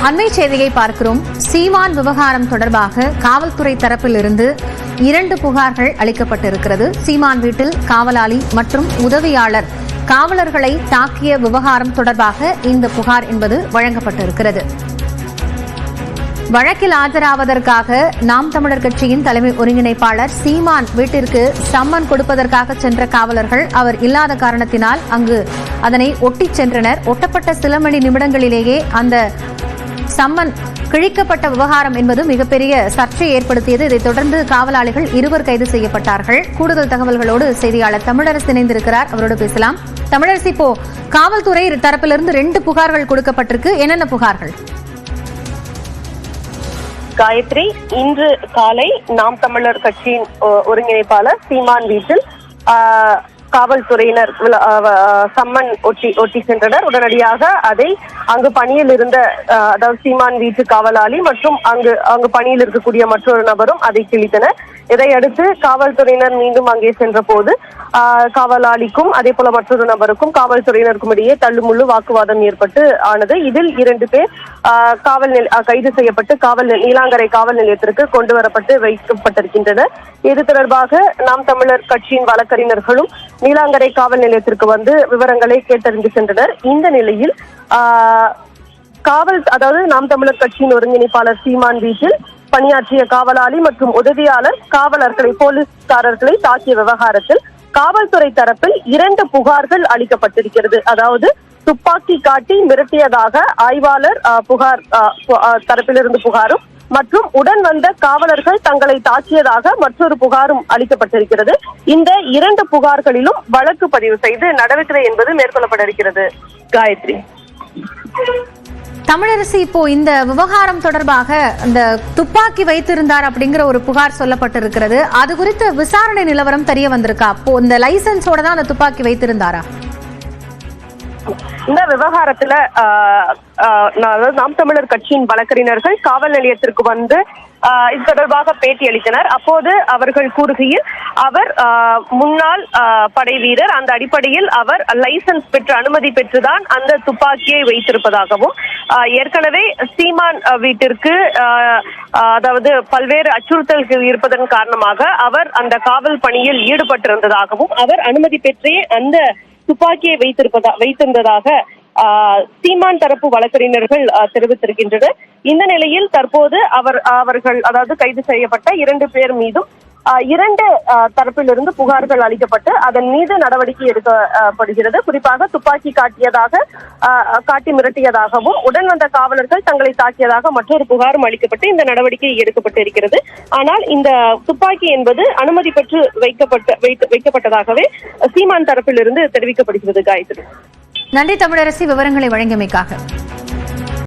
அண்மை செய்தியை பார்க்கிறோம். சீமான் விவகாரம் தொடர்பாக காவல்துறை தரப்பில் இருந்து 2 புகார்கள் அளிக்கப்பட்டிருக்கிறது. சீமான் வீட்டில் காவலாளி மற்றும் உதவியாளர் காவலர்களை தாக்கிய விவகாரம் தொடர்பாக இந்த புகார் என்பது வழங்கப்பட்டிருக்கிறது. வழக்கில் ஆஜராவதற்காக நாம் தமிழர் கட்சியின் தலைமை ஒருங்கிணைப்பாளர் சீமான் வீட்டிற்கு சம்மன் கொடுப்பதற்காக சென்ற காவலர்கள் அவர் இல்லாத காரணத்தினால் அங்கு அதனை ஒட்டிச் சென்றனர். ஒட்டப்பட்ட சில மணி நிமிடங்களிலேயே அந்த சம்மன் கிழிக்கப்பட்ட விவகாரம் என்பது மிகப்பெரிய சர்ச்சையை ஏற்படுத்தியது. இதைத் தொடர்ந்து காவலாளிகள் 2 கைது செய்யப்பட்டார்கள். கூடுதல் தகவல்களோடு செய்தியாளர் தமிழரசு இணைந்திருக்கிறார். அவரோடு பேசலாம். தமிழரசு, இப்போ காவல்துறை தரப்பிலிருந்து 2 புகார்கள் கொடுக்கப்பட்டிருக்கு. என்னென்ன புகார்கள்? காயத்ரி, இன்று காலை நாம் தமிழர் கட்சியின் ஒருங்கிணைப்பாளர் சீமான் வீட்டில் காவல்துறையினர் சம்மன் ஒட்டி சென்றனர். உடனடியாக அதை அங்கு பணியில் இருந்த அதாவது சீமான் வீட்டு காவலாளி மற்றும் அங்கு பணியில் இருக்கக்கூடிய மற்றொரு நபரும் அதை கிழித்தனர். இதையடுத்து காவல்துறையினர் மீண்டும் அங்கே சென்ற போது காவலாளிக்கும் அதே போல மற்றொரு நபருக்கும் காவல்துறையினருக்கும் இடையே தள்ளுமுள்ளு வாக்குவாதம் ஏற்பட்டு ஆனது. இதில் 2 பேர் கைது செய்யப்பட்டு நீலாங்கரை காவல் நிலையத்திற்கு கொண்டு வரப்பட்டு வைக்கப்பட்டிருக்கின்றனர். இது தொடர்பாக நாம் தமிழர் கட்சியின் வழக்கறிஞர்களும் நீலாங்கரை காவல் நிலையத்திற்கு வந்து விவரங்களை கேட்டறிந்து சென்றனர். இந்த நிலையில் அதாவது நாம் தமிழர் கட்சியின் ஒருங்கிணைப்பாளர் சீமான் வீட்டில் பணியாற்றிய காவலாளி மற்றும் உதவியாளர் போலீஸ்காரர்களை தாக்கிய விவகாரத்தில் காவல்துறை தரப்பில் 2 புகார்கள் அளிக்கப்பட்டிருக்கிறது. அதாவது துப்பாக்கி காட்டி மிரட்டியதாக ஆய்வாளர் தரப்பிலிருந்து புகாரும் மற்றும் உடன் வந்த காவலர்கள் தங்களை தாக்கியதாக மற்றொரு புகாரும் அளிக்கப்பட்டிருக்கிறது. இந்த 2 புகார்களிலும் வழக்கு பதிவு செய்து நடவடிக்கை என்பது மேற்கொள்ளப்பட இருக்கிறது. காயத்ரி. தமிழரசி, இப்போ இந்த விவகாரம் தொடர்பாக இந்த துப்பாக்கி வைத்திருந்தார் அப்படிங்கிற ஒரு புகார் சொல்லப்பட்டிருக்கிறது. அது குறித்த விசாரணை நிலவரம் தெரிய வந்திருக்கா? அப்போ இந்த லைசன்ஸோட தான் அந்த துப்பாக்கி வைத்திருந்தாரா? இந்த விவகாரத்துல நாம் தமிழர் கட்சியின் வழக்கறிஞர்கள் காவல் நிலையத்திற்கு வந்து இது தொடர்பாக பேட்டி அளித்தனர். அப்போது அவர்கள் கூறுகையில் அவர் முன்னாள் படை வீரர், அந்த அடிப்படையில் அவர் லைசன்ஸ் பெற்று அனுமதி பெற்றுதான் அந்த துப்பாக்கியை வைத்திருப்பதாகவும் ஏற்கனவே சீமான் வீட்டிற்கு அதாவது பல்வேறு அச்சுறுத்தல்கள் இருப்பதன் காரணமாக அவர் அந்த காவல் பணியில் ஈடுபட்டிருந்ததாகவும் அவர் அனுமதி பெற்றே அந்த துப்பாக்கியை வைத்திருந்ததாக சீமான் தரப்பு வழக்கறிஞர்கள் தெரிவித்திருக்கின்றனர். இந்த நிலையில் தற்போது அவர்கள் அதாவது கைது செய்யப்பட்ட 2 பேர் மீதும் 2 தரப்பிலிருந்து புகார்கள் அளிக்கப்பட்டு அதன் மீது நடவடிக்கை எடுக்கப்படுகிறது. குறிப்பாக துப்பாக்கி காட்டி மிரட்டியதாகவும் உடன் வந்த காவலர்கள் தங்களை தாக்கியதாக மற்றொரு புகாரும் அளிக்கப்பட்டு இந்த நடவடிக்கை எடுக்கப்பட்டு இருக்கிறது. ஆனால் இந்த துப்பாக்கி என்பது அனுமதி பெற்று வைக்கப்பட்டதாகவே சீமான் தரப்பிலிருந்து தெரிவிக்கப்படுகிறது. காயத்ரி. நன்றி தமிழரசி, விவரங்களை வழங்கியமைக்காக.